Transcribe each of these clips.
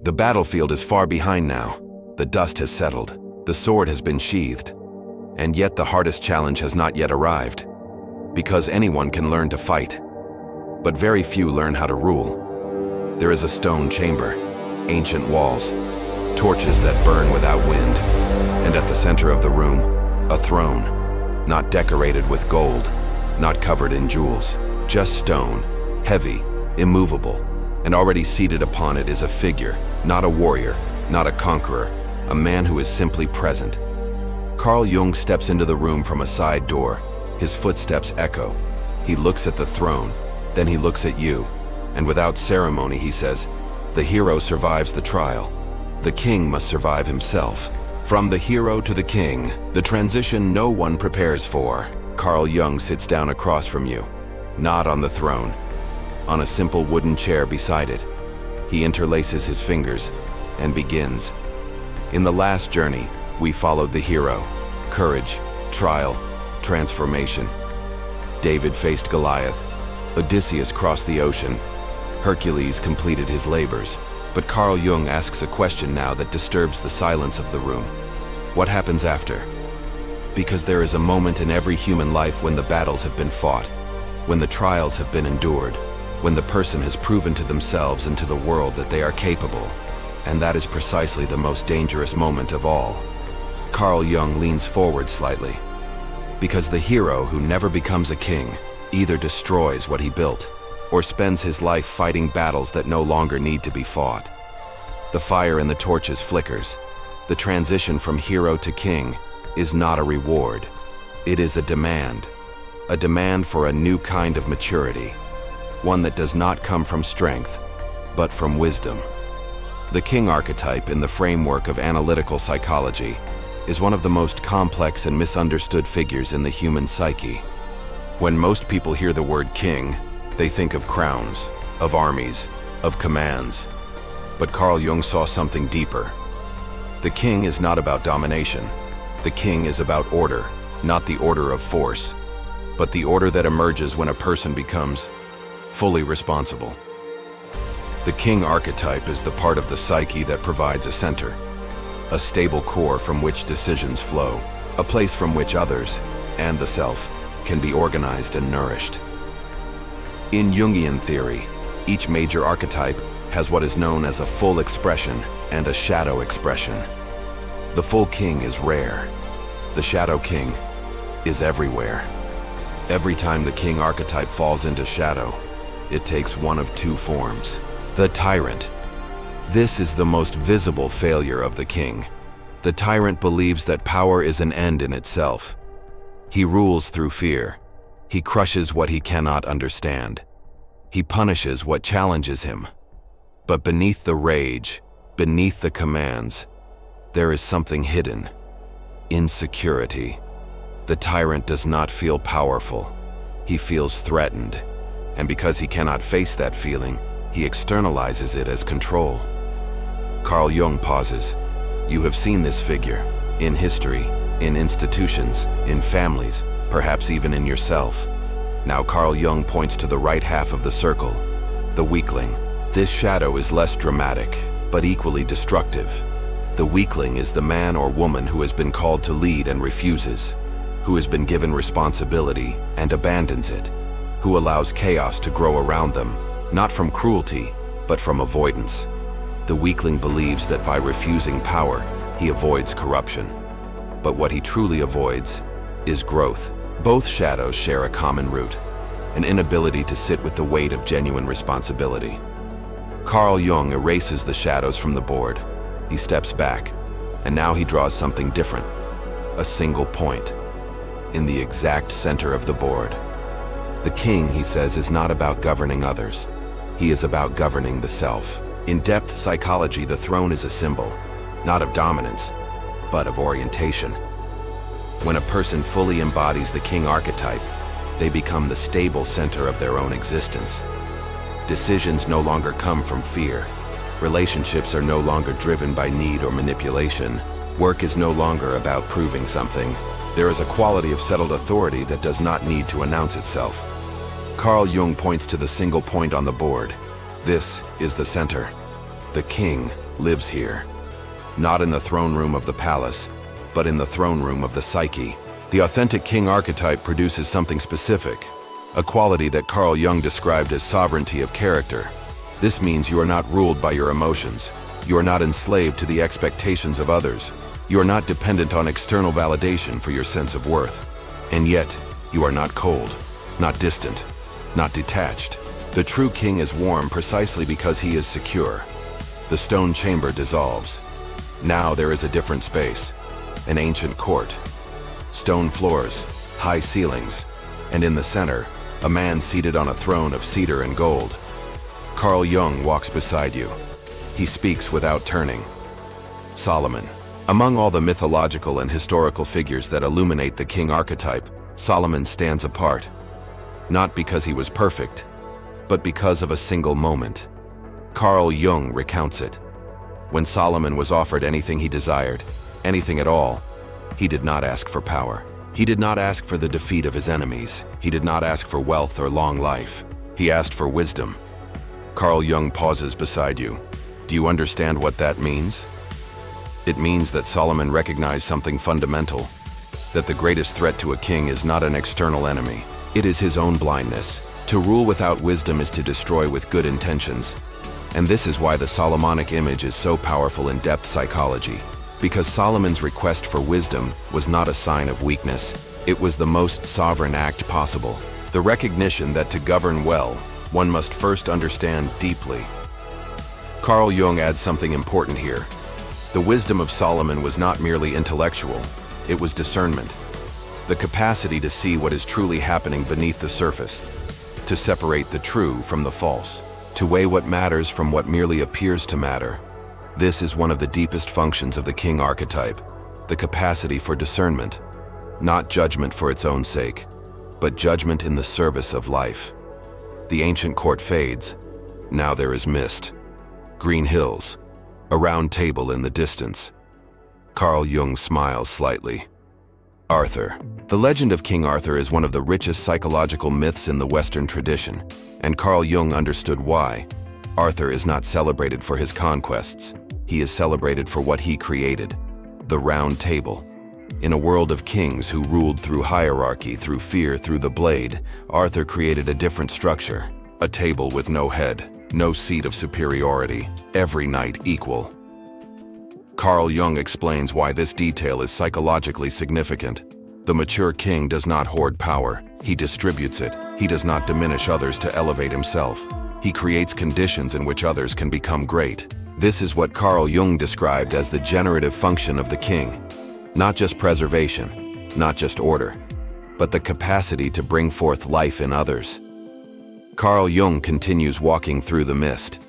The battlefield is far behind now. The dust has settled. The sword has been sheathed. And yet the hardest challenge has not yet arrived. Because anyone can learn to fight. But very few learn how to rule. There is a stone chamber, ancient walls, torches that burn without wind, and at the center of the room, a throne, not decorated with gold, not covered in jewels, just stone, heavy, immovable, and already seated upon it is a figure, not a warrior, not a conqueror, a man who is simply present. Carl Jung steps into the room from a side door. His footsteps echo. He looks at the throne, then he looks at you, and without ceremony he says, "The hero survives the trial. The king must survive himself." From the hero to the king, the transition no one prepares for. Carl Jung sits down across from you, not on the throne, on a simple wooden chair beside it. He interlaces his fingers and begins. In the last journey, we followed the hero. Courage, trial, transformation. David faced Goliath. Odysseus crossed the ocean. Hercules completed his labors. But Carl Jung asks a question now that disturbs the silence of the room. What happens after? Because there is a moment in every human life when the battles have been fought, when the trials have been endured, when the person has proven to themselves and to the world that they are capable. And that is precisely the most dangerous moment of all. Carl Jung leans forward slightly. Because the hero who never becomes a king either destroys what he built or spends his life fighting battles that no longer need to be fought. The fire in the torches flickers. The transition from hero to king is not a reward. It is a demand for a new kind of maturity, one that does not come from strength, but from wisdom. The king archetype in the framework of analytical psychology is one of the most complex and misunderstood figures in the human psyche. When most people hear the word king, they think of crowns, of armies, of commands. But Carl Jung saw something deeper. The king is not about domination. The king is about order, not the order of force, but the order that emerges when a person becomes fully responsible. The king archetype is the part of the psyche that provides a center, a stable core from which decisions flow, a place from which others, and the self, can be organized and nourished. In Jungian theory, each major archetype has what is known as a full expression and a shadow expression. The full king is rare. The shadow king is everywhere. Every time the king archetype falls into shadow, it takes one of two forms. The tyrant. This is the most visible failure of the king. The tyrant believes that power is an end in itself. He rules through fear. He crushes what he cannot understand. He punishes what challenges him. But beneath the rage, beneath the commands, there is something hidden. Insecurity. The tyrant does not feel powerful. He feels threatened. And because he cannot face that feeling, he externalizes it as control. Carl Jung pauses. You have seen this figure in history, in institutions, in families, perhaps even in yourself. Now Carl Jung points to the right half of the circle, the weakling. This shadow is less dramatic, but equally destructive. The weakling is the man or woman who has been called to lead and refuses, who has been given responsibility and abandons it, who allows chaos to grow around them, not from cruelty, but from avoidance. The weakling believes that by refusing power, he avoids corruption. But what he truly avoids is growth. Both shadows share a common root, an inability to sit with the weight of genuine responsibility. Carl Jung erases the shadows from the board. He steps back, and now he draws something different, a single point, in the exact center of the board. The king, he says, is not about governing others. He is about governing the self. In depth psychology, the throne is a symbol, not of dominance, but of orientation. When a person fully embodies the king archetype, they become the stable center of their own existence. Decisions no longer come from fear. Relationships are no longer driven by need or manipulation. Work is no longer about proving something. There is a quality of settled authority that does not need to announce itself. Carl Jung points to the single point on the board. This is the center. The king lives here. Not in the throne room of the palace, but in the throne room of the psyche. The authentic king archetype produces something specific, a quality that Carl Jung described as sovereignty of character. This means you are not ruled by your emotions. You are not enslaved to the expectations of others. You are not dependent on external validation for your sense of worth. And yet, you are not cold, not distant, not detached. The true king is warm precisely because he is secure. The stone chamber dissolves. Now there is a different space, an ancient court. Stone floors, high ceilings, and in the center, a man seated on a throne of cedar and gold. Carl Jung walks beside you. He speaks without turning. Solomon. Among all the mythological and historical figures that illuminate the king archetype, Solomon stands apart. Not because he was perfect, but because of a single moment. Carl Jung recounts it. When Solomon was offered anything he desired, anything at all, he did not ask for power. He did not ask for the defeat of his enemies. He did not ask for wealth or long life. He asked for wisdom. Carl Jung pauses beside you. Do you understand what that means? It means that Solomon recognized something fundamental, that the greatest threat to a king is not an external enemy. It is his own blindness. To rule without wisdom is to destroy with good intentions. And this is why the Solomonic image is so powerful in depth psychology. Because Solomon's request for wisdom was not a sign of weakness. It was the most sovereign act possible. The recognition that to govern well, one must first understand deeply. Carl Jung adds something important here. The wisdom of Solomon was not merely intellectual, it was discernment. The capacity to see what is truly happening beneath the surface, to separate the true from the false, to weigh what matters from what merely appears to matter. This is one of the deepest functions of the king archetype, the capacity for discernment, not judgment for its own sake, but judgment in the service of life. The ancient court fades. Now there is mist. Green hills. A round table in the distance. Carl Jung smiles slightly. Arthur. The legend of King Arthur is one of the richest psychological myths in the Western tradition, and Carl Jung understood why. Arthur is not celebrated for his conquests. He is celebrated for what he created, the round table. In a world of kings who ruled through hierarchy, through fear, through the blade, Arthur created a different structure, a table with no head, no seat of superiority, every knight equal. Carl Jung explains why this detail is psychologically significant. The mature king does not hoard power, he distributes it. He does not diminish others to elevate himself. He creates conditions in which others can become great. This is what Carl Jung described as the generative function of the king. Not just preservation, not just order, but the capacity to bring forth life in others. Carl Jung continues walking through the mist.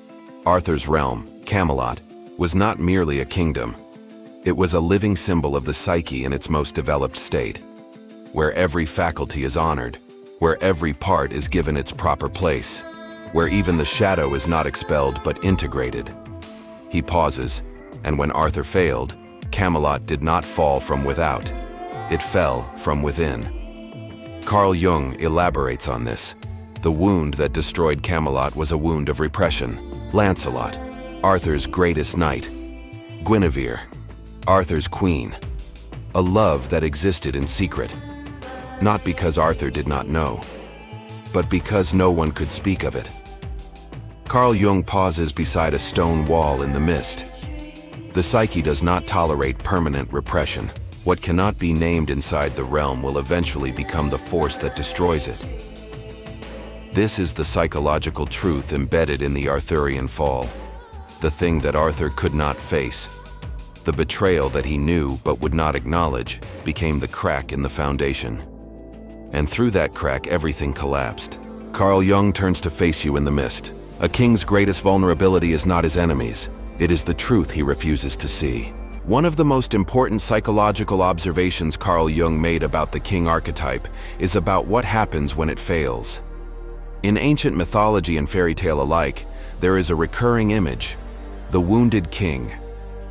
Arthur's realm, Camelot, was not merely a kingdom. It was a living symbol of the psyche in its most developed state, where every faculty is honored, where every part is given its proper place, where even the shadow is not expelled but integrated. He pauses, and when Arthur failed, Camelot did not fall from without. It fell from within. Carl Jung elaborates on this. The wound that destroyed Camelot was a wound of repression. Lancelot, Arthur's greatest knight. Guinevere, Arthur's queen. A love that existed in secret. Not because Arthur did not know, but because no one could speak of it. Carl Jung pauses beside a stone wall in the mist. The psyche does not tolerate permanent repression. What cannot be named inside the realm will eventually become the force that destroys it. This is the psychological truth embedded in the Arthurian fall. The thing that Arthur could not face, the betrayal that he knew but would not acknowledge, became the crack in the foundation. And through that crack, everything collapsed. Carl Jung turns to face you in the mist. A king's greatest vulnerability is not his enemies. It is the truth he refuses to see. One of the most important psychological observations Carl Jung made about the king archetype is about what happens when it fails. In ancient mythology and fairy tale alike, there is a recurring image, the wounded king,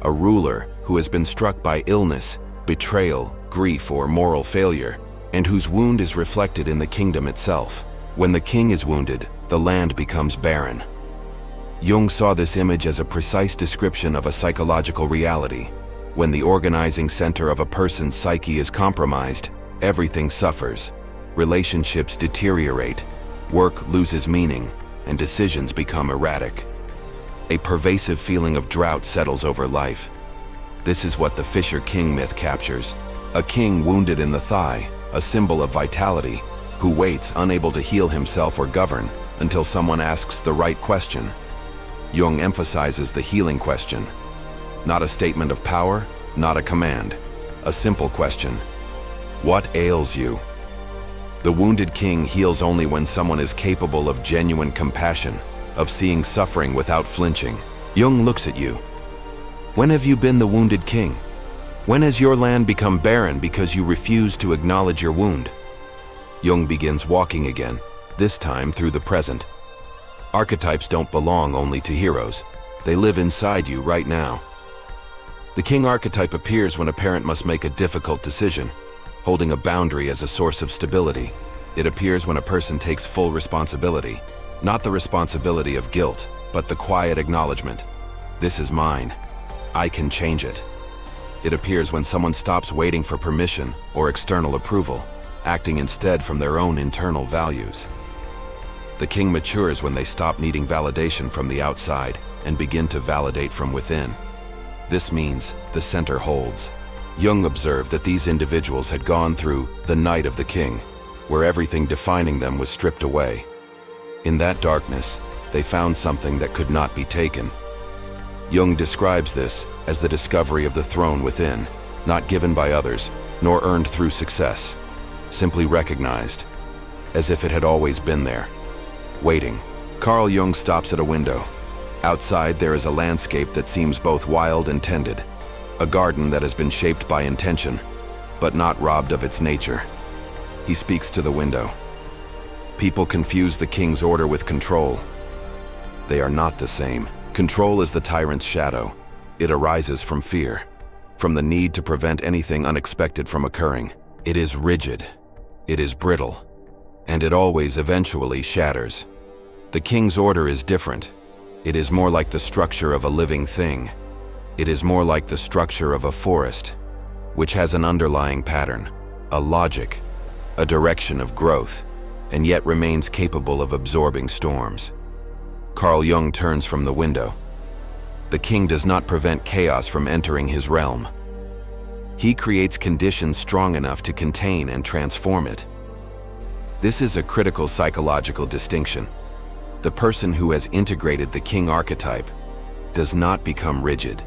a ruler who has been struck by illness, betrayal, grief, or moral failure, and whose wound is reflected in the kingdom itself. When the king is wounded, the land becomes barren. Jung saw this image as a precise description of a psychological reality. When the organizing center of a person's psyche is compromised, everything suffers. Relationships deteriorate, work loses meaning, and decisions become erratic. A pervasive feeling of drought settles over life. This is what the Fisher King myth captures. A king wounded in the thigh, a symbol of vitality, who waits unable to heal himself or govern until someone asks the right question. Jung emphasizes the healing question. Not a statement of power, not a command. A simple question. What ails you? The wounded king heals only when someone is capable of genuine compassion, of seeing suffering without flinching. Jung looks at you. When have you been the wounded king? When has your land become barren because you refuse to acknowledge your wound? Jung begins walking again, this time through the present. Archetypes don't belong only to heroes. They live inside you right now. The king archetype appears when a parent must make a difficult decision, holding a boundary as a source of stability. It appears when a person takes full responsibility, not the responsibility of guilt, but the quiet acknowledgement. This is mine. I can change it. It appears when someone stops waiting for permission or external approval, acting instead from their own internal values. The king matures when they stop needing validation from the outside and begin to validate from within. This means the center holds. Jung observed that these individuals had gone through the night of the king, where everything defining them was stripped away. In that darkness, they found something that could not be taken. Jung describes this as the discovery of the throne within, not given by others, nor earned through success, simply recognized, as if it had always been there. Waiting. Carl Jung stops at a window. Outside there is a landscape that seems both wild and tended, a garden that has been shaped by intention, but not robbed of its nature. He speaks to the window. People confuse the king's order with control. They are not the same. Control is the tyrant's shadow. It arises from fear, from the need to prevent anything unexpected from occurring. It is rigid, it is brittle, and it always eventually shatters. The king's order is different. It is more like the structure of a living thing. It is more like the structure of a forest, which has an underlying pattern, a logic, a direction of growth, and yet remains capable of absorbing storms. Carl Jung turns from the window. The king does not prevent chaos from entering his realm. He creates conditions strong enough to contain and transform it. This is a critical psychological distinction. The person who has integrated the king archetype does not become rigid.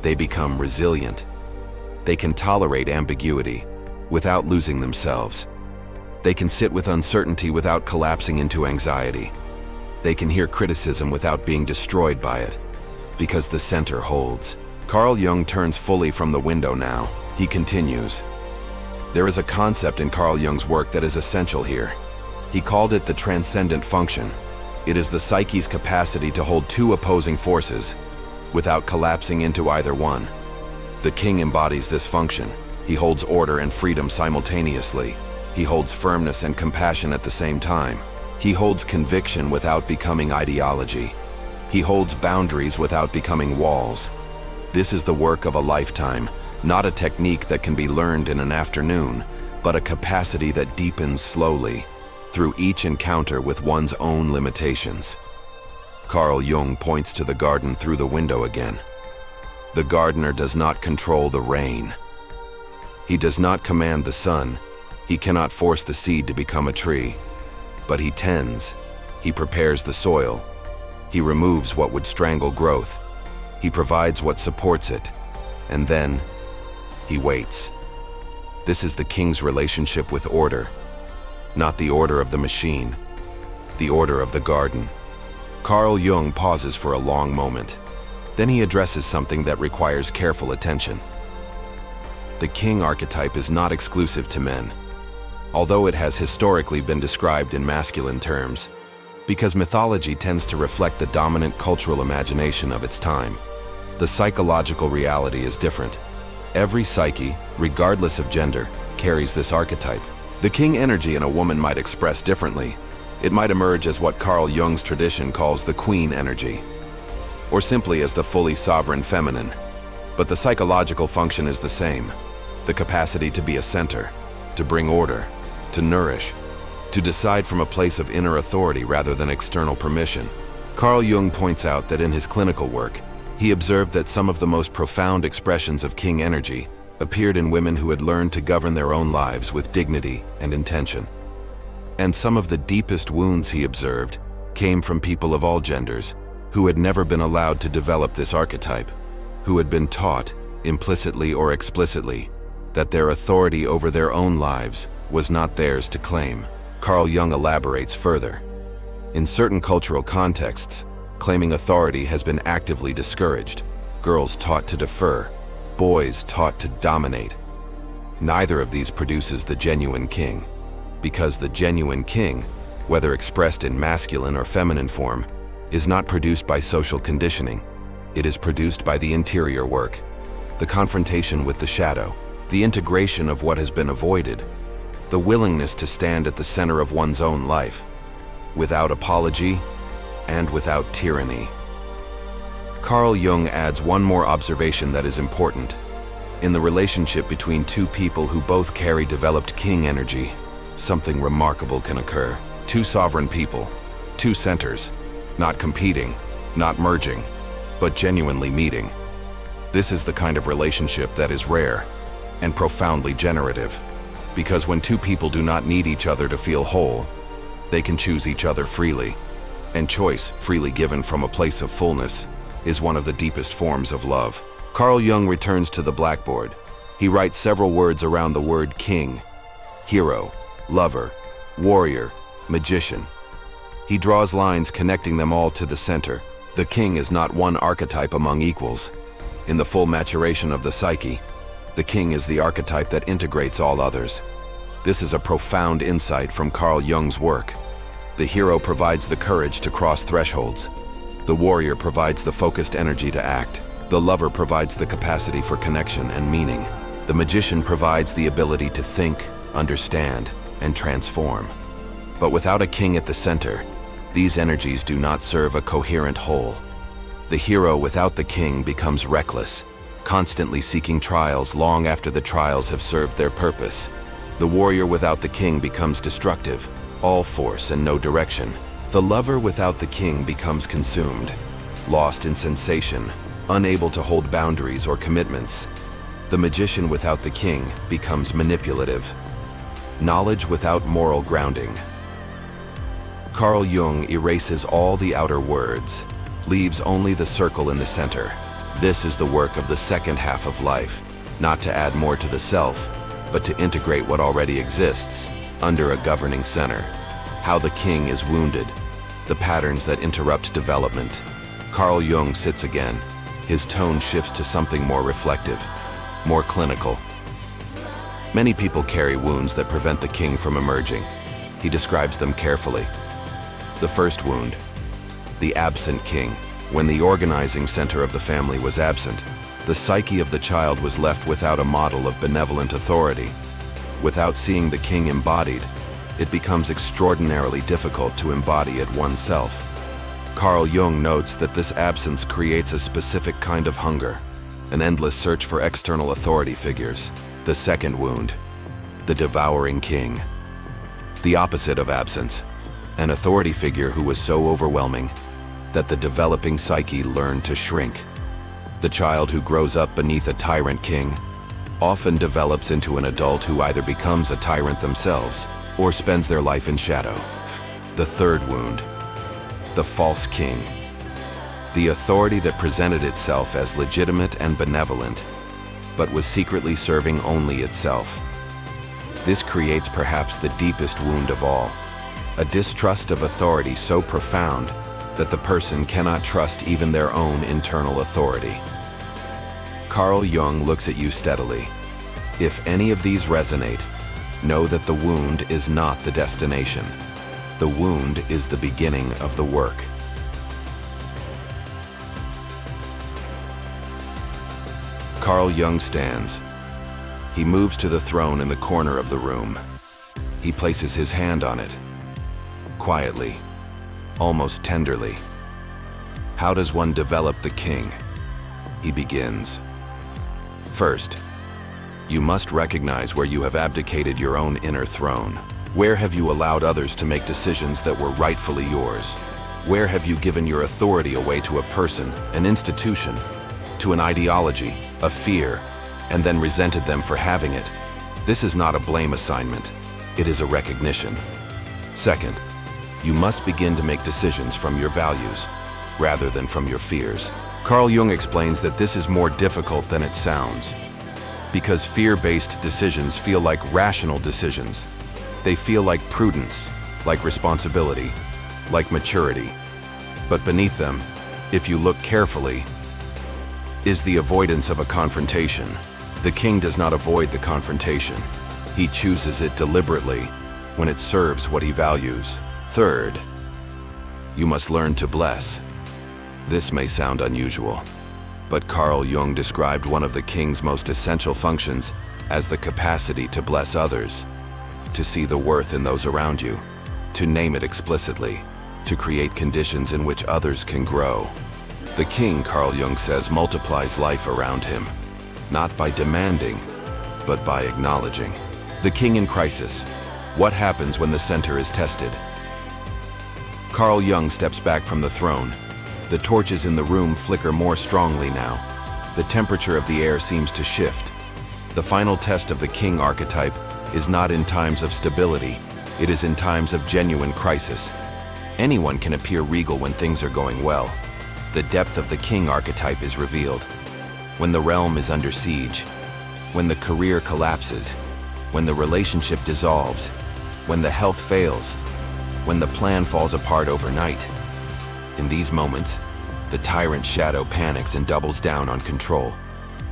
They become resilient. They can tolerate ambiguity without losing themselves. They can sit with uncertainty without collapsing into anxiety. They can hear criticism without being destroyed by it, because the center holds. Carl Jung turns fully from the window now. He continues. There is a concept in Carl Jung's work that is essential here. He called it the transcendent function. It is the psyche's capacity to hold two opposing forces without collapsing into either one. The king embodies this function. He holds order and freedom simultaneously. He holds firmness and compassion at the same time. He holds conviction without becoming ideology. He holds boundaries without becoming walls. This is the work of a lifetime, not a technique that can be learned in an afternoon, but a capacity that deepens slowly, through each encounter with one's own limitations. Carl Jung points to the garden through the window again. The gardener does not control the rain. He does not command the sun. He cannot force the seed to become a tree. But he tends. He prepares the soil. He removes what would strangle growth. He provides what supports it. And then, he waits. This is the king's relationship with order. Not the order of the machine, the order of the garden. Carl Jung pauses for a long moment. Then he addresses something that requires careful attention. The king archetype is not exclusive to men, although it has historically been described in masculine terms, because mythology tends to reflect the dominant cultural imagination of its time. The psychological reality is different. Every psyche, regardless of gender, carries this archetype. The king energy in a woman might express differently. It might emerge as what Carl Jung's tradition calls the queen energy, or simply as the fully sovereign feminine. But the psychological function is the same: the capacity to be a center, to bring order, to nourish, to decide from a place of inner authority rather than external permission. Carl Jung points out that in his clinical work, he observed that some of the most profound expressions of king energy appeared in women who had learned to govern their own lives with dignity and intention. And some of the deepest wounds he observed came from people of all genders who had never been allowed to develop this archetype, who had been taught, implicitly or explicitly, that their authority over their own lives was not theirs to claim. Carl Jung elaborates further. In certain cultural contexts, claiming authority has been actively discouraged. Girls taught to defer, boys taught to dominate. Neither of these produces the genuine king, because the genuine king, whether expressed in masculine or feminine form, is not produced by social conditioning. It is produced by the interior work, the confrontation with the shadow, the integration of what has been avoided, the willingness to stand at the center of one's own life, without apology and without tyranny. Carl Jung adds one more observation that is important. In the relationship between two people who both carry developed king energy, something remarkable can occur. Two sovereign people, two centers, not competing, not merging, but genuinely meeting. This is the kind of relationship that is rare and profoundly generative, because when two people do not need each other to feel whole, they can choose each other freely. And choice, freely given from a place of fullness, is one of the deepest forms of love. Carl Jung returns to the blackboard. He writes several words around the word king: hero, lover, warrior, magician. He draws lines connecting them all to the center. The king is not one archetype among equals. In the full maturation of the psyche, the king is the archetype that integrates all others. This is a profound insight from Carl Jung's work. The hero provides the courage to cross thresholds. The warrior provides the focused energy to act. The lover provides the capacity for connection and meaning. The magician provides the ability to think, understand, and transform. But without a king at the center, these energies do not serve a coherent whole. The hero without the king becomes reckless, constantly seeking trials long after the trials have served their purpose. The warrior without the king becomes destructive, all force and no direction. The lover without the king becomes consumed, lost in sensation, unable to hold boundaries or commitments. The magician without the king becomes manipulative. Knowledge without moral grounding. Carl Jung erases all the outer words, leaves only the circle in the center. This is the work of the second half of life, not to add more to the self, but to integrate what already exists under a governing center. How the king is wounded, the patterns that interrupt development. Carl Jung sits again. His tone shifts to something more reflective, more clinical. Many people carry wounds that prevent the king from emerging. He describes them carefully. The first wound, the absent king. When the organizing center of the family was absent, the psyche of the child was left without a model of benevolent authority. Without seeing the king embodied, it becomes extraordinarily difficult to embody it oneself. Carl Jung notes that this absence creates a specific kind of hunger, an endless search for external authority figures. The second wound, the devouring king. The opposite of absence, an authority figure who was so overwhelming that the developing psyche learned to shrink. The child who grows up beneath a tyrant king often develops into an adult who either becomes a tyrant themselves or spends their life in shadow. The third wound, the false king. The authority that presented itself as legitimate and benevolent, but was secretly serving only itself. This creates perhaps the deepest wound of all, a distrust of authority so profound that the person cannot trust even their own internal authority. Carl Jung looks at you steadily. If any of these resonate, know that the wound is not the destination. The wound is the beginning of the work. Carl Jung stands. He moves to the throne in the corner of the room. He places his hand on it. quietly, almost tenderly. How does one develop the king? He begins. First, you must recognize where you have abdicated your own inner throne. Where have you allowed others to make decisions that were rightfully yours? Where have you given your authority away to a person, an institution, to an ideology, a fear, and then resented them for having it? This is not a blame assignment. It is a recognition. Second, you must begin to make decisions from your values, rather than from your fears. Carl Jung explains that this is more difficult than it sounds, because fear-based decisions feel like rational decisions. They feel like prudence, like responsibility, like maturity. But beneath them, if you look carefully, is the avoidance of a confrontation. The king does not avoid the confrontation. He chooses it deliberately when it serves what he values. Third, you must learn to bless. This may sound unusual, but Carl Jung described one of the king's most essential functions as the capacity to bless others, to see the worth in those around you, to name it explicitly, to create conditions in which others can grow. The king, Carl Jung says, multiplies life around him, not by demanding, but by acknowledging. The king in crisis. What happens when the center is tested? Carl Jung steps back from the throne. The torches in the room flicker more strongly now. The temperature of the air seems to shift. The final test of the king archetype is not in times of stability. It is in times of genuine crisis. Anyone can appear regal when things are going well. The depth of the king archetype is revealed. When the realm is under siege, when the career collapses, when the relationship dissolves, when the health fails, when the plan falls apart overnight. In these moments, the tyrant shadow panics and doubles down on control.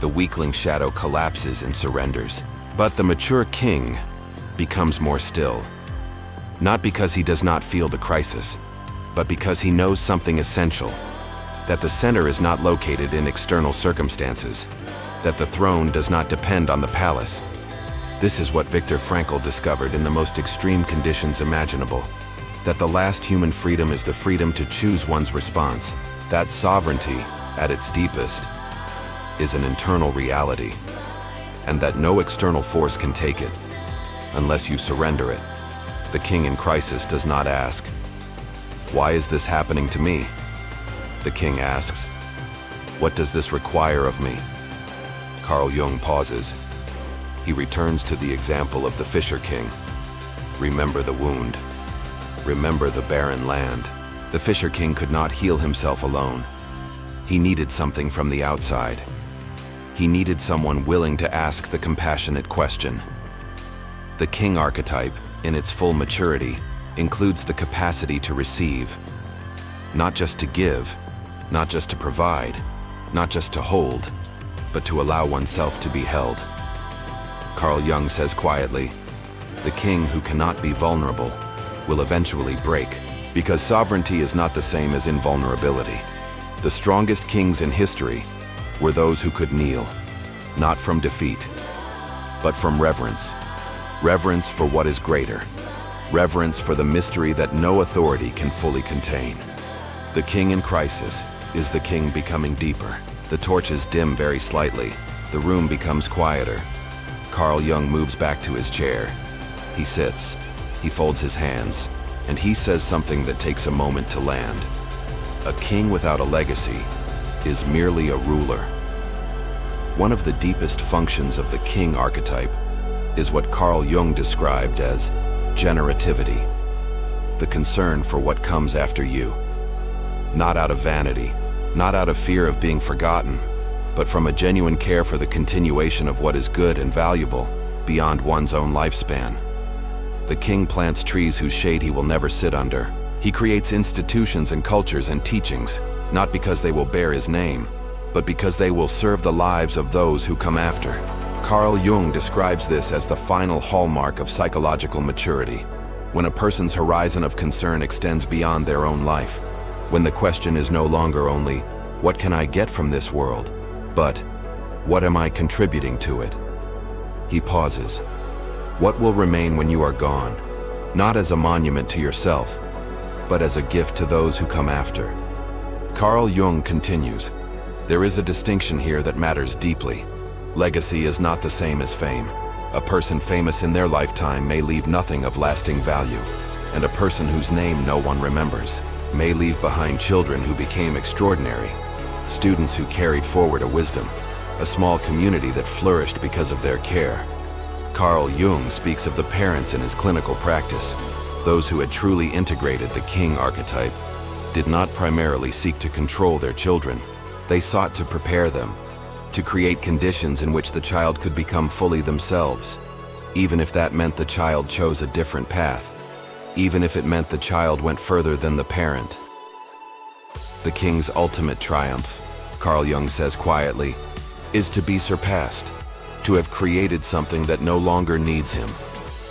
The weakling shadow collapses and surrenders. But the mature king becomes more still. Not because he does not feel the crisis, but because he knows something essential. That the center is not located in external circumstances. That the throne does not depend on the palace. This is what Viktor Frankl discovered in the most extreme conditions imaginable. That the last human freedom is the freedom to choose one's response. That sovereignty, at its deepest, is an internal reality. And that no external force can take it, unless you surrender it. The king in crisis does not ask, "Why is this happening to me?" The king asks, "What does this require of me?" Carl Jung pauses. He returns to the example of the Fisher King. Remember the wound. Remember the barren land. The Fisher King could not heal himself alone. He needed something from the outside. He needed someone willing to ask the compassionate question. The king archetype, in its full maturity, includes the capacity to receive. Not just to give, not just to provide, not just to hold, but to allow oneself to be held. Carl Jung says quietly, the king who cannot be vulnerable will eventually break, because sovereignty is not the same as invulnerability. The strongest kings in history were those who could kneel, not from defeat, but from reverence. Reverence for what is greater. Reverence for the mystery that no authority can fully contain. The king in crisis is the king becoming deeper. The torches dim very slightly. The room becomes quieter. Carl Jung moves back to his chair. He sits, he folds his hands, and he says something that takes a moment to land. A king without a legacy is merely a ruler. One of the deepest functions of the king archetype is what Carl Jung described as generativity, the concern for what comes after you. Not out of vanity, not out of fear of being forgotten, but from a genuine care for the continuation of what is good and valuable beyond one's own lifespan. The king plants trees whose shade he will never sit under. He creates institutions and cultures and teachings, not because they will bear his name, but because they will serve the lives of those who come after. Carl Jung describes this as the final hallmark of psychological maturity, when a person's horizon of concern extends beyond their own life, when the question is no longer only, what can I get from this world, but what am I contributing to it? He pauses. What will remain when you are gone? Not as a monument to yourself, but as a gift to those who come after. Carl Jung continues, "There is a distinction here that matters deeply. Legacy is not the same as fame. A person famous in their lifetime may leave nothing of lasting value, and a person whose name no one remembers may leave behind children who became extraordinary, students who carried forward a wisdom, a small community that flourished because of their care." Carl Jung speaks of the parents in his clinical practice. Those who had truly integrated the King archetype did not primarily seek to control their children. They sought to prepare them, to create conditions in which the child could become fully themselves, even if that meant the child chose a different path, even if it meant the child went further than the parent. The king's ultimate triumph, Carl Jung says quietly, is to be surpassed, to have created something that no longer needs him.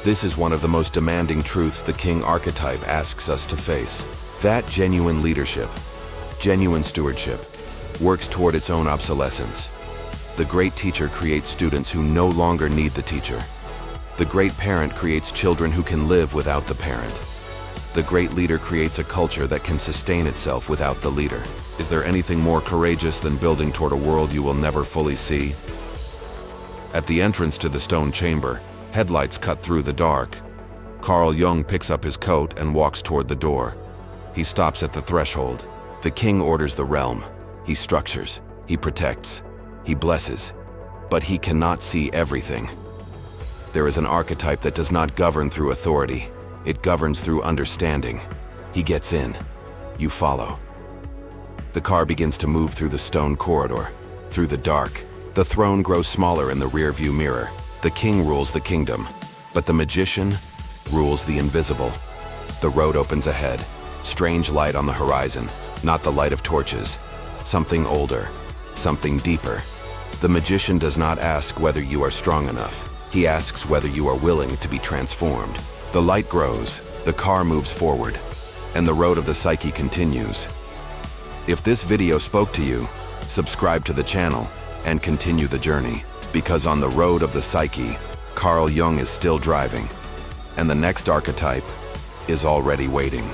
This is one of the most demanding truths the King archetype asks us to face. That genuine leadership, genuine stewardship, works toward its own obsolescence. The great teacher creates students who no longer need the teacher. The great parent creates children who can live without the parent. The great leader creates a culture that can sustain itself without the leader. Is there anything more courageous than building toward a world you will never fully see? At the entrance to the stone chamber, headlights cut through the dark. Carl Jung picks up his coat and walks toward the door. He stops at the threshold. The king orders the realm. He structures, he protects, he blesses, but he cannot see everything. There is an archetype that does not govern through authority. It governs through understanding. He gets in. You follow. The car begins to move through the stone corridor, through the dark. The throne grows smaller in the rearview mirror. The king rules the kingdom, but the magician rules the invisible. The road opens ahead. Strange light on the horizon, not the light of torches. Something older, something deeper. The magician does not ask whether you are strong enough. He asks whether you are willing to be transformed. The light grows, the car moves forward, and the road of the psyche continues. If this video spoke to you, subscribe to the channel and continue the journey, because on the road of the psyche, Carl Jung is still driving, and the next archetype is already waiting.